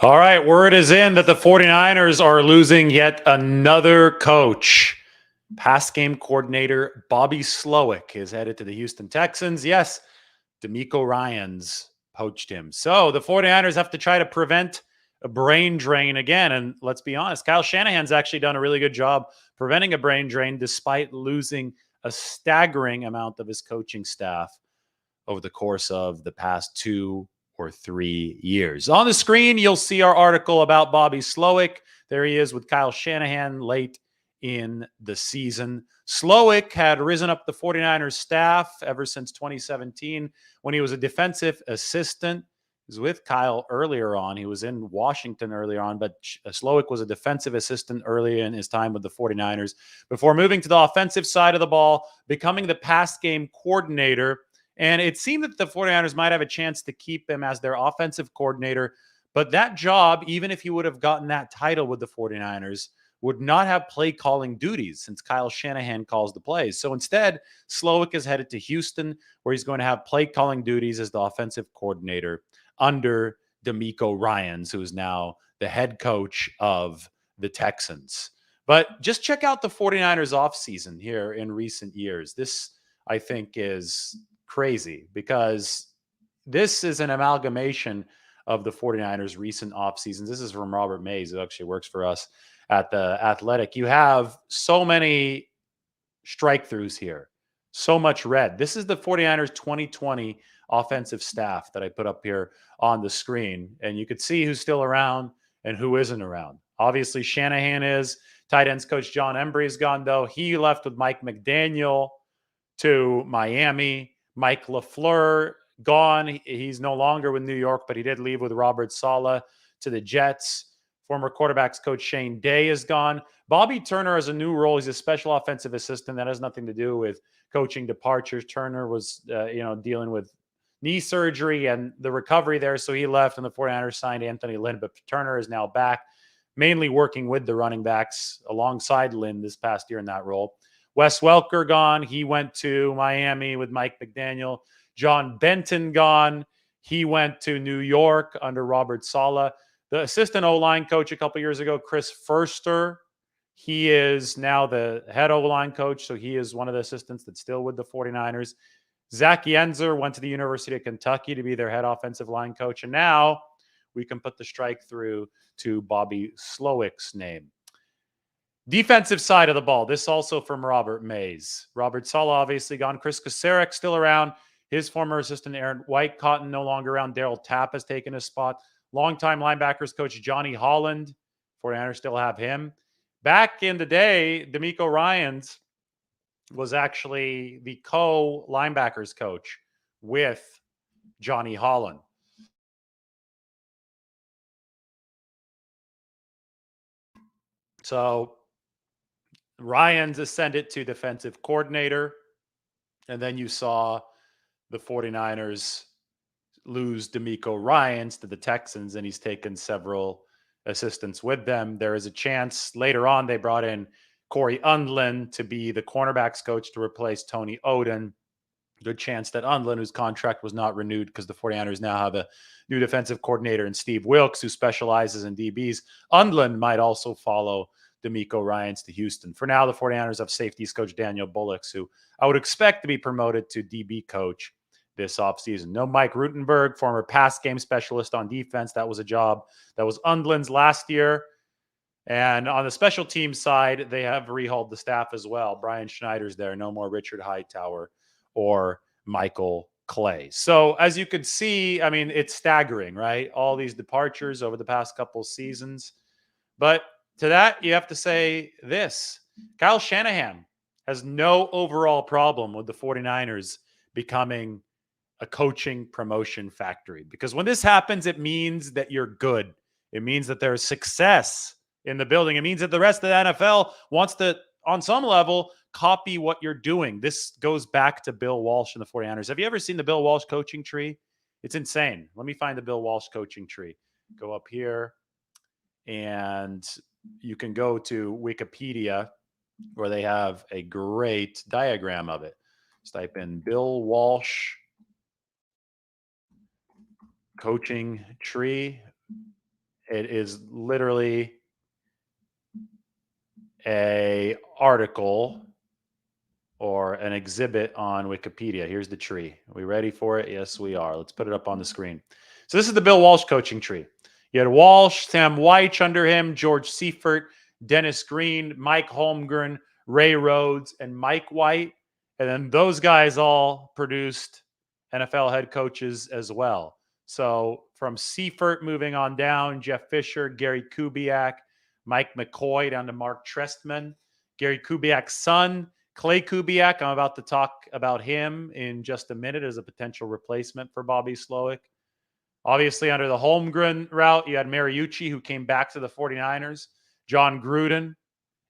All right, word is in that the 49ers are losing yet another coach. Pass game coordinator Bobby Slowik is headed to the Houston Texans. Yes, D'Amico Ryans poached him. So the 49ers have to try to prevent a brain drain again. And let's be honest, Kyle Shanahan's actually done a really good job preventing a brain drain despite losing a staggering amount of his coaching staff over the course of the past 2 or 3 years. On the screen, you'll see our article about Bobby Slowik. There he is with Kyle Shanahan late in the season. Slowik had risen up the 49ers staff ever since 2017 when he was a defensive assistant. He was with Kyle earlier on. He was in Washington earlier on, but Slowik was a defensive assistant early in his time with the 49ers before moving to the offensive side of the ball, becoming the pass game coordinator. And it seemed that the 49ers might have a chance to keep him as their offensive coordinator. But that job, even if he would have gotten that title with the 49ers, would not have play calling duties since Kyle Shanahan calls the plays. So instead, Slowik is headed to Houston, where he's going to have play calling duties as the offensive coordinator under D'Amico Ryans, who is now the head coach of the Texans. But just check out the 49ers offseason here in recent years. This, I think, is crazy because this is an amalgamation of the 49ers recent off seasons. This is from Robert Mays, who actually works for us at the Athletic. You have so many strike throughs here, so much red. This is the 49ers 2020 offensive staff that I put up here on the screen, and you could see who's still around and who isn't around. Obviously, Shanahan is. Tight ends coach John Embry is gone, though. He left with Mike McDaniel to Miami. Mike LaFleur gone. He's no longer with New York, but he did leave with Robert Saleh to the Jets. Former quarterbacks coach Shane Day is gone. Bobby Turner has a new role. He's a special offensive assistant. That has nothing to do with coaching departures. Turner was, dealing with knee surgery and the recovery there, so he left, and the 49ers signed Anthony Lynn. But Turner is now back, mainly working with the running backs alongside Lynn this past year in that role. Wes Welker gone. He went to Miami with Mike McDaniel. John Benton gone. He went to New York under Robert Saleh. The assistant O-line coach a couple years ago, Chris Furster, he is now the head O-line coach, so he is one of the assistants that's still with the 49ers. Zach Yenzer went to the University of Kentucky to be their head offensive line coach, and now we can put the strike through to Bobby Slowik's name. Defensive side of the ball. This also from Robert Mays. Robert Saleh obviously gone. Chris Kocurek still around. His former assistant Aaron White Cotton no longer around. Daryl Tapp has taken his spot. Longtime linebackers coach Johnny Holland. 49ers still have him. Back in the day, D'Amico Ryans was actually the co-linebackers coach with Johnny Holland. So Ryans ascended to defensive coordinator, and then you saw the 49ers lose D'Amico Ryans to the Texans, and he's taken several assistants with them. There is a chance later on they brought in Corey Undlin to be the cornerbacks coach to replace Tony Oden. Good chance that Undlin, whose contract was not renewed because the 49ers now have a new defensive coordinator in Steve Wilks, who specializes in DBs. Undlin might also follow D'Amico Ryans to Houston. For now, the 49ers have safeties coach Daniel Bullocks, who I would expect to be promoted to DB coach this offseason. No Mike Rutenberg, former pass game specialist on defense. That was a job that was Undlin's last year. And on the special team side, they have rehauled the staff as well. Brian Schneider's there. No more Richard Hightower or Michael Clay. So as you could see, I mean, it's staggering, right? All these departures over the past couple seasons. But to that, you have to say this. Kyle Shanahan has no overall problem with the 49ers becoming a coaching promotion factory. Because when this happens, it means that you're good. It means that there's success in the building. It means that the rest of the NFL wants to, on some level, copy what you're doing. This goes back to Bill Walsh and the 49ers. Have you ever seen the Bill Walsh coaching tree? It's insane. Let me find the Bill Walsh coaching tree. Go up here, and you can go to Wikipedia, where they have a great diagram of it. Just type in Bill Walsh coaching tree, It is literally a article or an exhibit on Wikipedia. Here's the tree. Are we ready for it? Yes, we are. Let's put it up on the screen. So this is the Bill Walsh coaching tree. You had Walsh, Sam Wyche under him, George Seifert, Dennis Green, Mike Holmgren, Ray Rhodes, and Mike White. And then those guys all produced NFL head coaches as well. So from Seifert moving on down, Jeff Fisher, Gary Kubiak, Mike McCoy down to Mark Trestman, Gary Kubiak's son, Clay Kubiak. I'm about to talk about him in just a minute as a potential replacement for Bobby Slowik. Obviously, under the Holmgren route, you had Mariucci, who came back to the 49ers, John Gruden,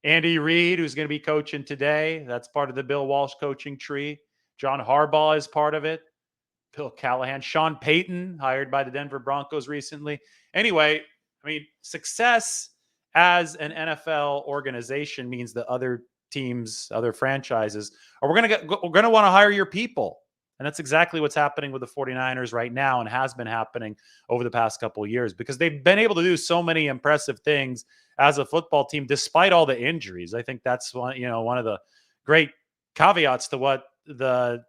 Andy Reid, who's going to be coaching today. That's part of the Bill Walsh coaching tree. John Harbaugh is part of it. Bill Callahan, Sean Payton, hired by the Denver Broncos recently. Anyway, I mean, success as an NFL organization means that other teams, other franchises, are we're going to want to hire your people. And that's exactly what's happening with the 49ers right now and has been happening over the past couple of years because they've been able to do so many impressive things as a football team despite all the injuries. I think that's one of the great caveats to what the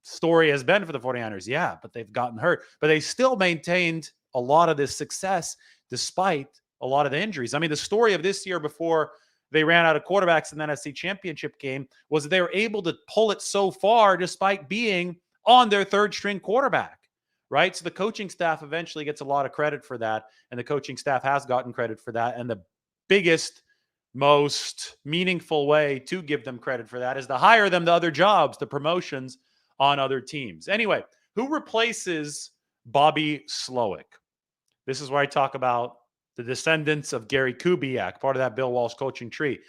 story has been for the 49ers. Yeah, but they've gotten hurt. But they still maintained a lot of this success despite a lot of the injuries. I mean, the story of this year before they ran out of quarterbacks in the NFC Championship game was they were able to pull it so far despite being on their third string quarterback, right? So the coaching staff eventually gets a lot of credit for that. And the coaching staff has gotten credit for that. And the biggest, most meaningful way to give them credit for that is to hire them to other jobs, the promotions on other teams. Anyway, who replaces Bobby Slowik? This is where I talk about the descendants of Gary Kubiak, part of that Bill Walsh coaching tree.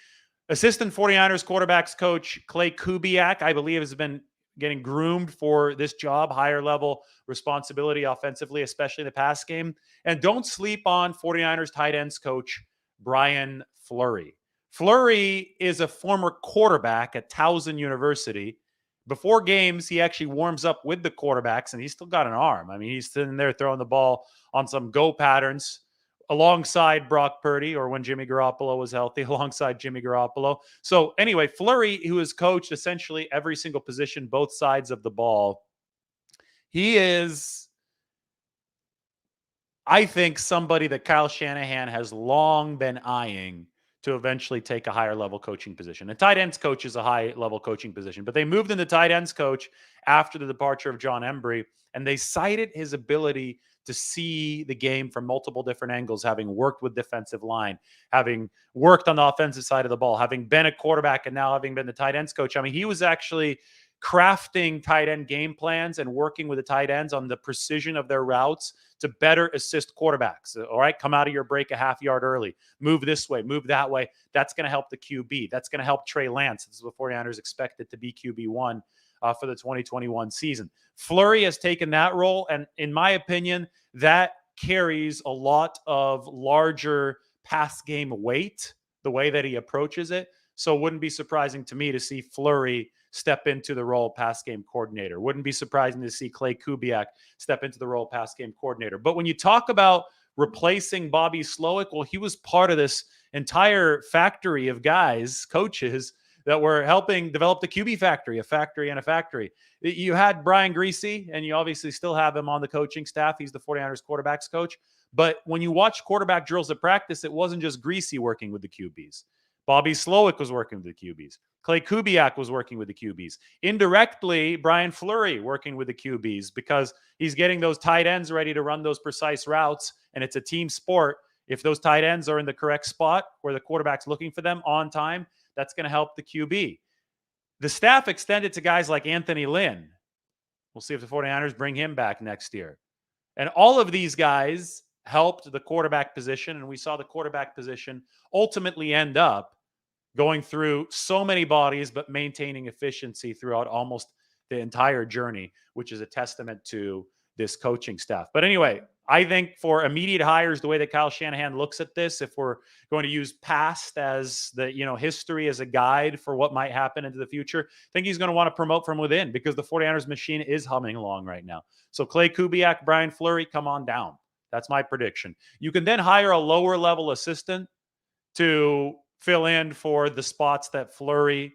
Assistant 49ers quarterbacks coach Clay Kubiak, I believe, has been getting groomed for this job, higher level responsibility offensively, especially in the pass game. And don't sleep on 49ers tight ends coach Brian Fleury. Fleury is a former quarterback at Towson University. Before games, he actually warms up with the quarterbacks, and he's still got an arm. I mean, he's sitting there throwing the ball on some go patterns alongside Brock Purdy, or when Jimmy Garoppolo was healthy, alongside Jimmy Garoppolo. So anyway, Fleury, who has coached essentially every single position, both sides of the ball, he is, I think, somebody that Kyle Shanahan has long been eyeing to eventually take a higher level coaching position. A tight ends coach is a high level coaching position, but they moved into tight ends coach after the departure of John Embry, and they cited his ability to see the game from multiple different angles, having worked with defensive line, having worked on the offensive side of the ball, having been a quarterback, and now having been the tight ends coach. I mean, he was actually crafting tight end game plans and working with the tight ends on the precision of their routes to better assist quarterbacks. All right, come out of your break a half yard early, move this way, move that way. That's going to help the QB. That's going to help Trey Lance. This is what 49ers expected to be QB1 for the 2021 season. Fleury has taken that role, and in my opinion, that carries a lot of larger pass game weight, the way that he approaches it. So it wouldn't be surprising to me to see Fleury step into the role of pass game coordinator. Wouldn't be surprising to see Clay Kubiak step into the role of pass game coordinator. But when you talk about replacing Bobby Slowik, well, he was part of this entire factory of guys, coaches, that were helping develop the QB factory, a factory and a factory. You had Brian Griese, and you obviously still have him on the coaching staff. He's the 49ers quarterbacks coach. But when you watch quarterback drills at practice, it wasn't just Griese working with the QBs. Bobby Slowik was working with the QBs. Clay Kubiak was working with the QBs. Indirectly, Brian Fleury working with the QBs because he's getting those tight ends ready to run those precise routes, and it's a team sport. If those tight ends are in the correct spot where the quarterback's looking for them on time, that's going to help the QB. The staff extended to guys like Anthony Lynn. We'll see if the 49ers bring him back next year. And all of these guys helped the quarterback position, and we saw the quarterback position ultimately end up going through so many bodies, but maintaining efficiency throughout almost the entire journey, which is a testament to this coaching staff. But anyway, I think for immediate hires, the way that Kyle Shanahan looks at this, if we're going to use past as the history as a guide for what might happen into the future, I think he's going to want to promote from within because the 49ers machine is humming along right now. So Clay Kubiak, Brian Fleury, come on down. That's my prediction. You can then hire a lower level assistant to fill in for the spots that Fleury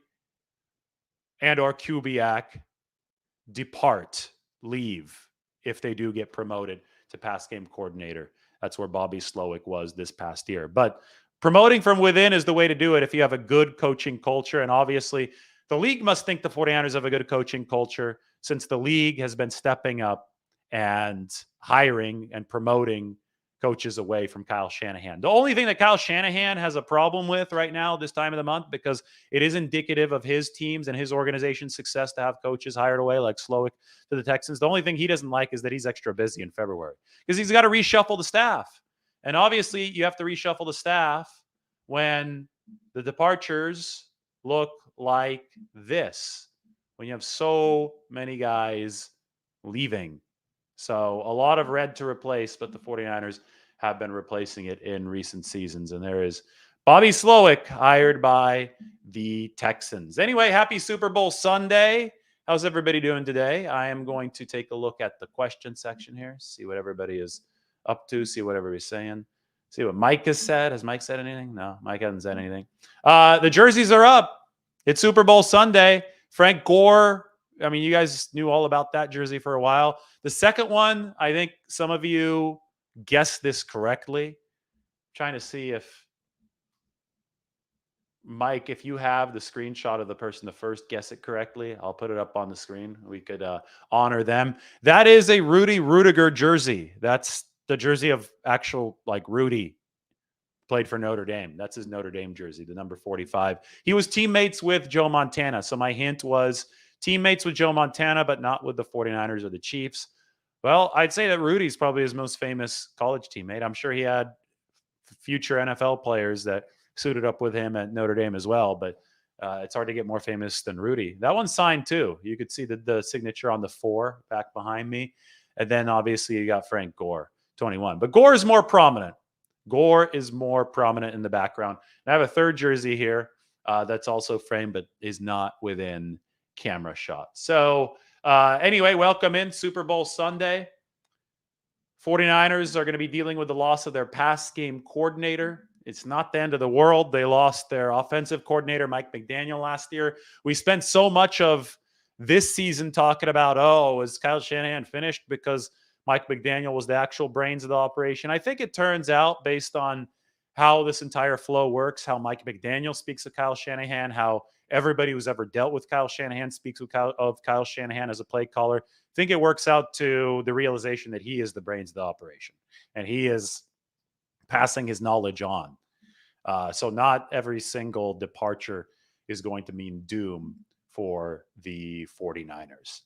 and or Kubiak depart, leave, if they do get promoted to pass game coordinator. That's where Bobby Slowik was this past year. But promoting from within is the way to do it if you have a good coaching culture. And obviously, the league must think the 49ers have a good coaching culture since the league has been stepping up and hiring and promoting coaches away from Kyle Shanahan. The only thing that Kyle Shanahan has a problem with right now, this time of the month, because it is indicative of his teams and his organization's success to have coaches hired away like Slowik to the Texans. The only thing he doesn't like is that he's extra busy in February because he's got to reshuffle the staff. And obviously, you have to reshuffle the staff when the departures look like this, when you have so many guys leaving. So a lot of red to replace, but the 49ers have been replacing it in recent seasons. And there is Bobby Slowik hired by the Texans. Anyway, happy Super Bowl Sunday. How's everybody doing today? I am going to take a look at the question section here, see what everybody is up to, see what everybody's saying, see what Mike has said. Has Mike said anything? No, Mike hasn't said anything. The jerseys are up. It's Super Bowl Sunday. Frank Gore, I mean, you guys knew all about that jersey for a while. The second one, I think some of you guessed this correctly. I'm trying to see if, Mike, if you have the screenshot of the person to first guess it correctly, I'll put it up on the screen. We could honor them. That is a Rudy Rudiger jersey. That's the jersey of actual, like, Rudy played for Notre Dame. That's his Notre Dame jersey, the number 45. He was teammates with Joe Montana. So my hint was teammates with Joe Montana, but not with the 49ers or the Chiefs. Well, I'd say that Rudy's probably his most famous college teammate. I'm sure he had future NFL players that suited up with him at Notre Dame as well, but it's hard to get more famous than Rudy. That one's signed too. You could see the signature on the 4 back behind me. And then obviously you got Frank Gore, 21. But Gore is more prominent. Gore is more prominent in the background. And I have a third jersey here that's also framed, but is not within camera shot. So anyway, welcome in Super Bowl Sunday. 49ers are going to be dealing with the loss of their pass game coordinator. It's not the end of the world. They lost their offensive coordinator, Mike McDaniel, last year. We spent so much of this season talking about, oh, is Kyle Shanahan finished because Mike McDaniel was the actual brains of the operation. I think it turns out, based on how this entire flow works, how Mike McDaniel speaks of Kyle Shanahan, how everybody who's ever dealt with Kyle Shanahan speaks of Kyle Shanahan as a play caller. I think it works out to the realization that he is the brains of the operation and he is passing his knowledge on. So not every single departure is going to mean doom for the 49ers.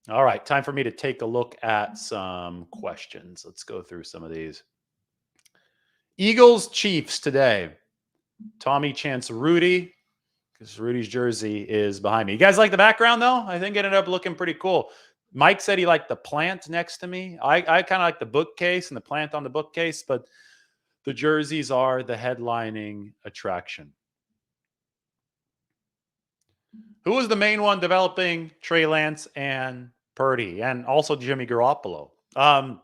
All right, time for me to take a look at some questions. Let's go through some of these. Eagles Chiefs today. Tommy chants Rudy because Rudy's jersey is behind me. You guys like the background though? I think it ended up looking pretty cool. Mike said he liked the plant next to me. I kind of like the bookcase and the plant on the bookcase, but the jerseys are the headlining attraction. Who was the main one developing Trey Lance and Purdy and also Jimmy Garoppolo? Well,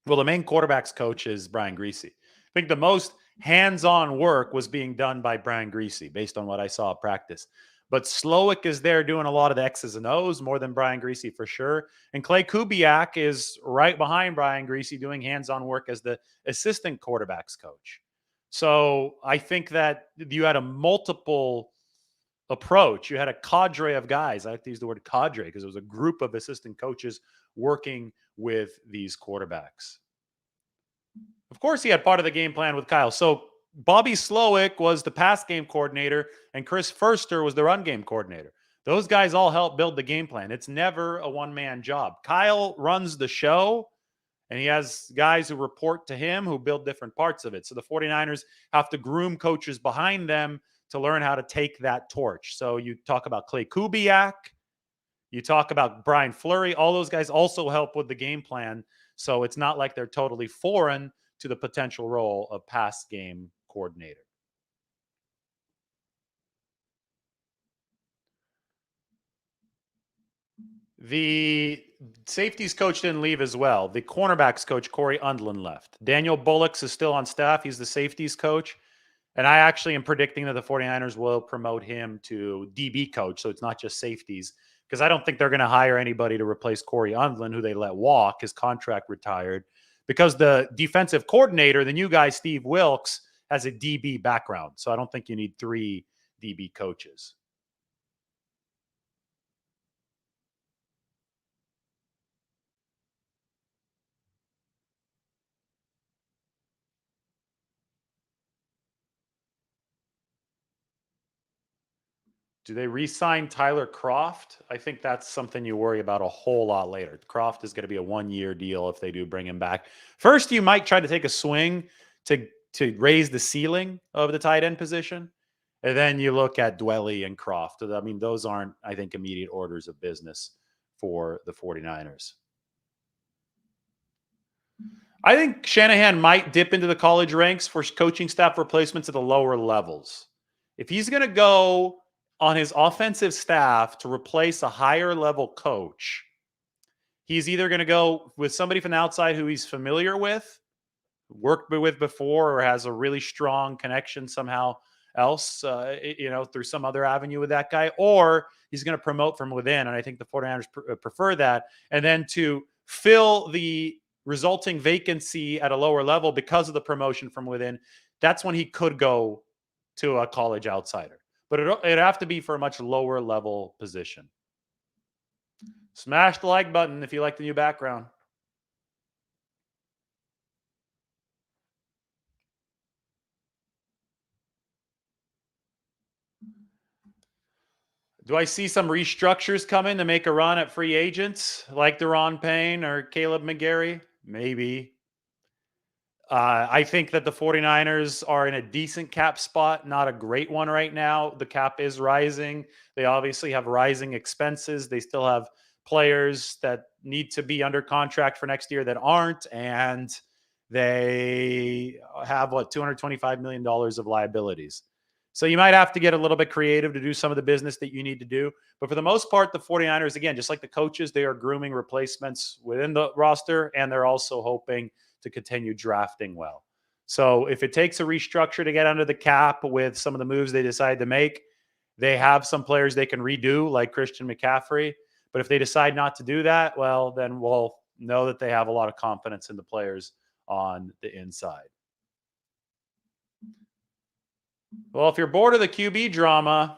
the main quarterback's coach is Brian Griese. I think the most hands-on work was being done by Brian Griese based on what I saw at practice. But Slowik is there doing a lot of the X's and O's more than Brian Griese for sure. And Clay Kubiak is right behind Brian Griese doing hands-on work as the assistant quarterback's coach. So I think that you had a multiple approach. You had a cadre of guys. I like to use the word cadre because it was a group of assistant coaches working with these quarterbacks. Of course, he had part of the game plan with Kyle. So Bobby Slowik was the pass game coordinator and Chris Furster was the run game coordinator. Those guys all help build the game plan. It's never a one-man job. Kyle runs the show and he has guys who report to him who build different parts of it. So the 49ers have to groom coaches behind them to learn how to take that torch. So you talk about Clay Kubiak, you talk about Brian Fleury, all those guys also help with the game plan. So it's not like they're totally foreign to the potential role of pass game coordinator. The safeties coach didn't leave as well. The cornerbacks coach, Corey Undlin, left. Daniel Bullocks is still on staff. He's the safeties coach. And I actually am predicting that the 49ers will promote him to DB coach. So it's not just safeties, because I don't think they're going to hire anybody to replace Corey Undlin, who they let walk. His contract retired. Because the defensive coordinator, the new guy, Steve Wilks, has a DB background. So I don't think you need 3 DB coaches. Do they re-sign Tyler Kroft? I think that's something you worry about a whole lot later. Kroft is going to be a 1-year deal if they do bring him back. First, you might try to take a swing to raise the ceiling of the tight end position. And then you look at Dwelly and Kroft. I mean, those aren't, I think, immediate orders of business for the 49ers. I think Shanahan might dip into the college ranks for coaching staff replacements at the lower levels. If he's going to go on his offensive staff to replace a higher level coach, he's either going to go with somebody from the outside who he's familiar with, worked with before, or has a really strong connection somehow else, through some other avenue with that guy, or he's going to promote from within. And I think the 49ers prefer that. And then to fill the resulting vacancy at a lower level because of the promotion from within, that's when he could go to a college outsider. But it'd have to be for a much lower level position. Smash the like button if you like the new background. Do I see some restructures coming to make a run at free agents like Deron Payne or Caleb McGarry? Maybe. I think that the 49ers are in a decent cap spot, not a great one right now. The cap is rising. They obviously have rising expenses. They still have players that need to be under contract for next year that aren't. And they have, $225 million of liabilities. So you might have to get a little bit creative to do some of the business that you need to do. But for the most part, the 49ers, again, just like the coaches, they are grooming replacements within the roster, and they're also hoping to continue drafting well. So if it takes a restructure to get under the cap with some of the moves they decide to make, they have some players they can redo, like Christian McCaffrey. But if they decide not to do that, well, then we'll know that they have a lot of confidence in the players on the inside. Well, if you're bored of the QB drama,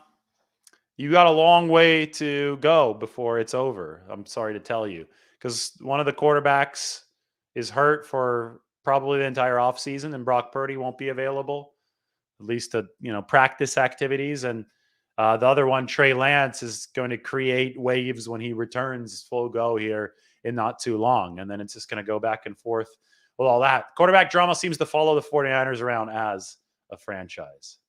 you got a long way to go before it's over. I'm sorry to tell you, because one of the quarterbacks is hurt for probably the entire offseason, and Brock Purdy won't be available, at least to practice activities. And the other one, Trey Lance, is going to create waves when he returns full go here in not too long. And then it's just going to go back and forth with all that. Quarterback drama seems to follow the 49ers around as a franchise.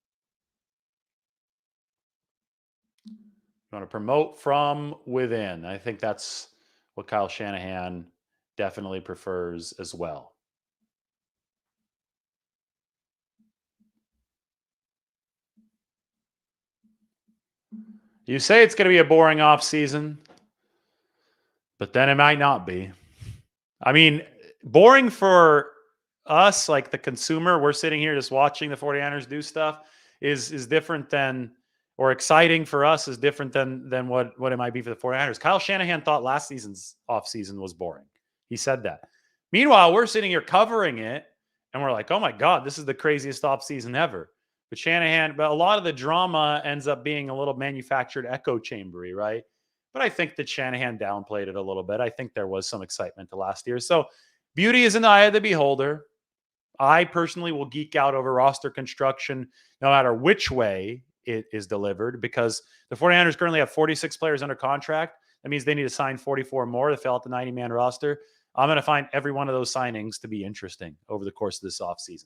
You want to promote from within. I think that's what Kyle Shanahan definitely prefers as well. You say it's going to be a boring offseason, but then it might not be. I mean, boring for us, like the consumer, we're sitting here just watching the 49ers do stuff, is different than, or exciting for us is different than what it might be for the 49ers. Kyle Shanahan thought last season's offseason was boring. He said that. Meanwhile, we're sitting here covering it, and we're like, oh my God, this is the craziest offseason ever. But a lot of the drama ends up being a little manufactured echo chambery, right? But I think that Shanahan downplayed it a little bit. I think there was some excitement to last year. So beauty is in the eye of the beholder. I personally will geek out over roster construction no matter which way it is delivered, because the 49ers currently have 46 players under contract. That means they need to sign 44 more to fill out the 90-man roster. I'm going to find every one of those signings to be interesting over the course of this offseason.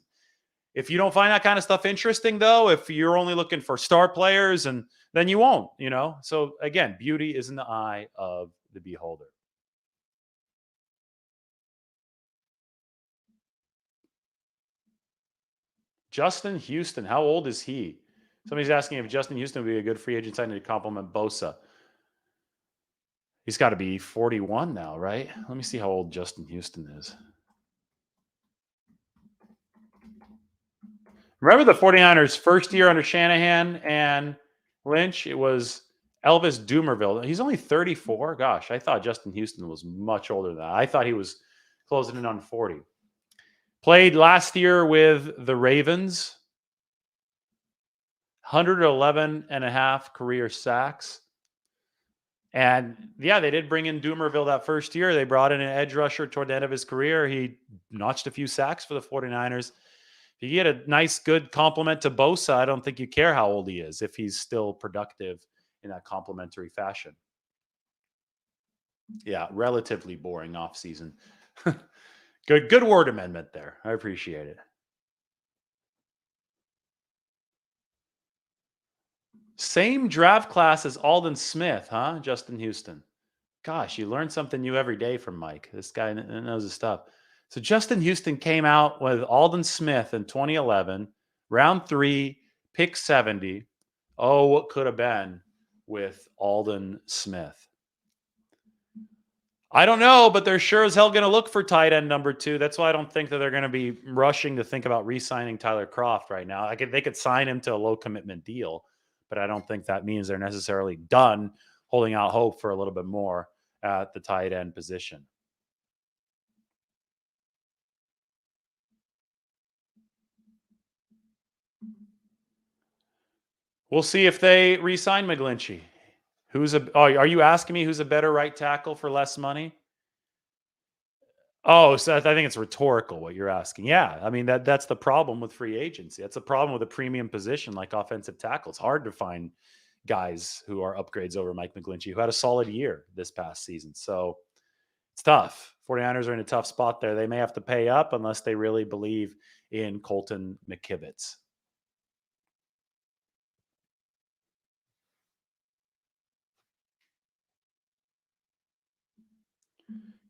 If you don't find that kind of stuff interesting, though, if you're only looking for star players, and then you won't, So again, beauty is in the eye of the beholder. Justin Houston, how old is he? Somebody's asking if Justin Houston would be a good free agent signing to complement Bosa. He's got to be 41 now, right? Let me see how old Justin Houston is. Remember the 49ers' first year under Shanahan and Lynch? It was Elvis Dumervil. He's only 34. Gosh, I thought Justin Houston was much older than that. I thought he was closing in on 40. Played last year with the Ravens. 111 and a half career sacks. And yeah, they did bring in Dumervil that first year. They brought in an edge rusher toward the end of his career. He notched a few sacks for the 49ers. If you get a nice, good compliment to Bosa, I don't think you care how old he is if he's still productive in that complimentary fashion. Yeah, relatively boring offseason. Good word amendment there. I appreciate it. Same draft class as Aldon Smith, huh? Justin Houston. Gosh, you learn something new every day from Mike. This guy knows his stuff. So Justin Houston came out with Aldon Smith in 2011, round 3, pick 70. Oh, what could have been with Aldon Smith? I don't know, but they're sure as hell going to look for tight end number 2. That's why I don't think that they're going to be rushing to think about re-signing Tyler Kroft right now. They could sign him to a low commitment deal, but I don't think that means they're necessarily done holding out hope for a little bit more at the tight end position. We'll see if they re-sign McGlinchey. Are you asking me who's a better right tackle for less money? Oh, so I think it's rhetorical what you're asking. Yeah, I mean that's the problem with free agency. That's the problem with a premium position like offensive tackle. It's hard to find guys who are upgrades over Mike McGlinchey, who had a solid year this past season. So it's tough. 49ers are in a tough spot there. They may have to pay up unless they really believe in Colton McKivitz.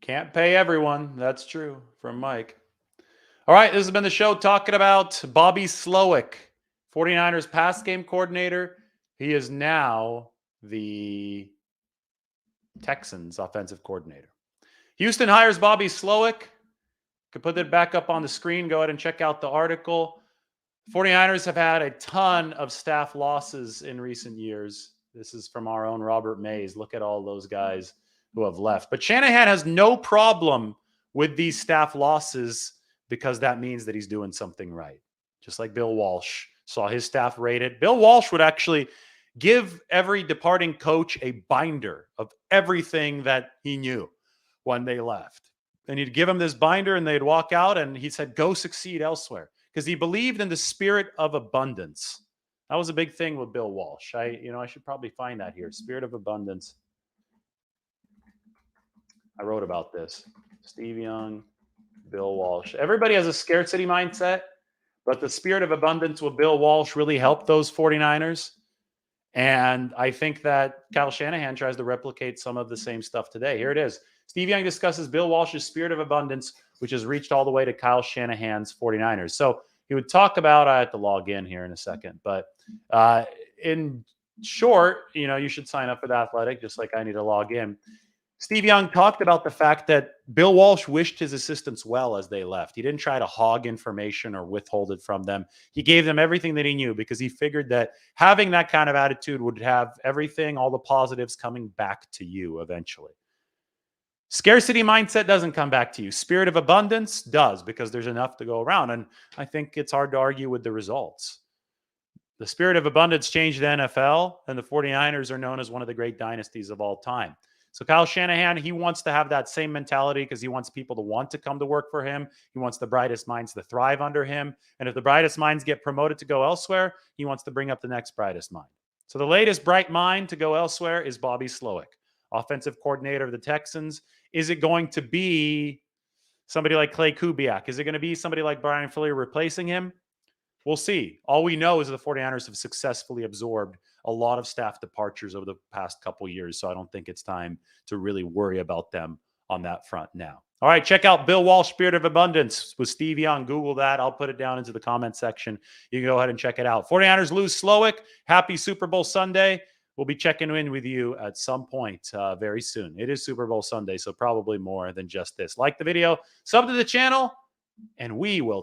Can't pay everyone. That's true from Mike. All right, this has been the show talking about Bobby Slowik, 49ers pass game coordinator. He is now the Texans offensive coordinator. Houston hires Bobby Slowik. Could put that back up on the screen. Go ahead and check out the article. 49ers have had a ton of staff losses in recent years. This is from our own Robert Mays. Look at all those guys who have left. But Shanahan has no problem with these staff losses because that means that he's doing something right. Just like Bill Walsh saw his staff rated. Bill Walsh would actually give every departing coach a binder of everything that he knew when they left. And he'd give them this binder and they'd walk out and he said, go succeed elsewhere. Because he believed in the spirit of abundance. That was a big thing with Bill Walsh. I should probably find that here. Spirit of abundance. I wrote about this. Steve Young, Bill Walsh. Everybody has a scarcity mindset, but the spirit of abundance with Bill Walsh really helped those 49ers. And I think that Kyle Shanahan tries to replicate some of the same stuff today. Here it is. Steve Young discusses Bill Walsh's spirit of abundance, which has reached all the way to Kyle Shanahan's 49ers. So he would talk about, I have to log in here in a second, but in short, you should sign up for The Athletic, just like I need to log in. Steve Young talked about the fact that Bill Walsh wished his assistants well as they left. He didn't try to hog information or withhold it from them. He gave them everything that he knew because he figured that having that kind of attitude would have everything, all the positives coming back to you eventually. Scarcity mindset doesn't come back to you. Spirit of abundance does because there's enough to go around. And I think it's hard to argue with the results. The spirit of abundance changed the NFL, and the 49ers are known as one of the great dynasties of all time. So Kyle Shanahan, he wants to have that same mentality because he wants people to want to come to work for him. He wants the brightest minds to thrive under him. And if the brightest minds get promoted to go elsewhere, he wants to bring up the next brightest mind. So the latest bright mind to go elsewhere is Bobby Slowik, offensive coordinator of the Texans. Is it going to be somebody like Clay Kubiak? Is it going to be somebody like Brian Fleur replacing him? We'll see. All we know is the 49ers have successfully absorbed a lot of staff departures over the past couple years, so I don't think it's time to really worry about them on that front now. All right, check out Bill Walsh, Spirit of Abundance with Steve Young. Google that. I'll put it down into the comment section. You can go ahead and check it out. 49ers lose Slowik. Happy Super Bowl Sunday. we'll be checking in with you at some point very soon. It is Super Bowl Sunday, so probably more than just this. Like the video, sub to the channel, and we will